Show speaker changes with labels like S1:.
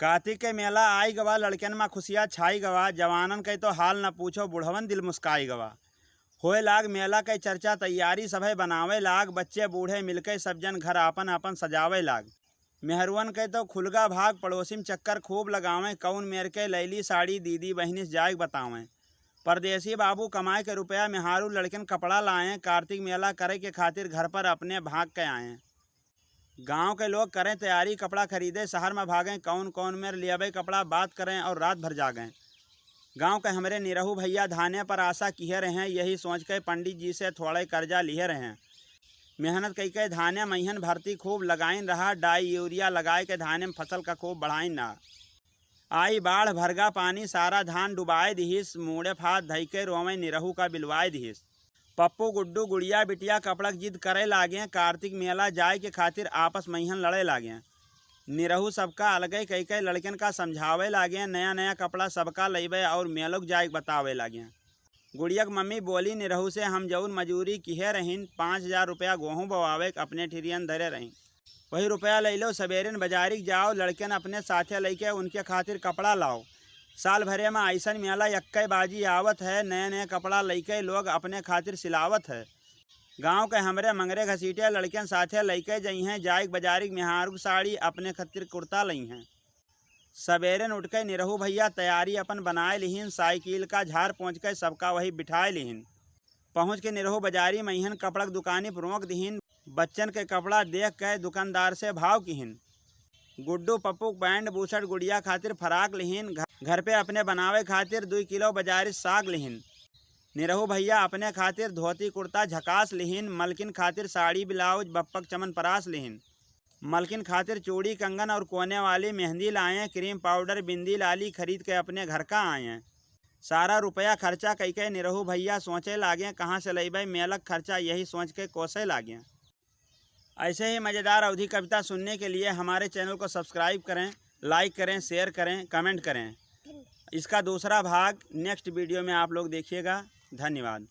S1: कार्तिक के मेला आई गवा, लड़कन में खुशियाँ छाई गवा। जवानन के तो हाल न पूछो, बुढ़वन दिल मुस्काई गवा। होए लाग मेला के चर्चा, तैयारी सभे बनावे लाग। बच्चे बूढ़े मिलके सब जन घर आपन आपन सजावे लाग। मेहरुअन के तो खुलगा भाग, पड़ोसी में चक्कर खूब लगावें। कौन मेर के लैली साड़ी दीदी बहनी जाए बतावें। परदेसी बाबू कमाए के रुपया मेहारू लड़कन कपड़ा लाएं। कार्तिक मेला करे के खातिर घर पर अपने भाग के आएँ। गांव के लोग करें तैयारी, कपड़ा खरीदे शहर में भागें। कौन कौन मेर लियाबे कपड़ा, बात करें और रात भर जागें। गांव के हमरे निरहू भैया धाने पर आशा किए रहें। यही सोच के पंडित जी से थोड़े कर्जा लिए रहें। मेहनत कई के धाने महीन भर्ती खूब लगाइन रहा। डाई यूरिया लगाए के धाने में फसल का खूब बढ़ाइन रहा। आई बाढ़ भरगा पानी, सारा धान डुबाए दिहिस। मुड़े फात धई के रोवें निरहू का बिलवाए दिहिस। पप्पू गुड्डू गुड़िया बिटिया कपड़ा जिद करे लागे। कार्तिक मेला जाए के खातिर आपस महीन लड़े लागे। निरहू सबका अलगे कई कई लड़कन का समझावे लागे। नया नया कपड़ा सबका लइबे और मेलोक जाए बतावे लागे। गुड़िया की मम्मी बोली निरहू से, हम जौन मजूरी किहे रहीन 5,000 रुपया गेहूँ बवावे अपने ठिरियन धरे रही। वही रुपया ले लो, सवेरे बाजारिक जाओ, लड़कन अपने साथे लेके उनके खातिर कपड़ा लाओ। साल भरे में ऐसन मेला यक्के बाजी आवत है। नए नए कपड़ा लइके लोग अपने खातिर सिलावत है। गांव के हमरे मंगरे घसीटे लड़कन साथे लइके जई हैं। जाइक बाजारिक मेहारू साड़ी अपने खातिर कुर्ता लई हैं। सवेरे उठ के निरहू भैया तैयारी अपन बनाए लिहिन। साइकिल का झाड़ पहुँच के सबका वही बिठाए लिहिन। पहुँच के निरहू बाजारी महीन कपड़ा की दुकानी पर रोक दिहिन। बच्चन के कपड़ा देख के दुकानदार से भाव किहिन। गुड्डू पप्पू पैंट बूशर्ट, गुड़िया खातिर फराक लिहिन। घर पे अपने बनावे खातिर 2 किलो बाजारी साग लिहिन। निरहू भैया अपने खातिर धोती कुर्ता झकास लिहिन। मलकिन खातिर साड़ी ब्लाउज बप्पक चमन परास लिहिन। मलकिन खातिर चूड़ी कंगन और कोने वाली मेहंदी लाएं। क्रीम पाउडर बिंदी लाली खरीद के अपने घर का आए। सारा रुपया खर्चा कई के निरहू भैया सोचे लागे, कहाँ से लइबे मेलक खर्चा, यही सोच के कोसे लागे। ऐसे ही मज़ेदार अवधी कविता सुनने के लिए हमारे चैनल को सब्सक्राइब करें, लाइक करें, शेयर करें, कमेंट करें। इसका दूसरा भाग नेक्स्ट वीडियो में आप लोग देखिएगा। धन्यवाद।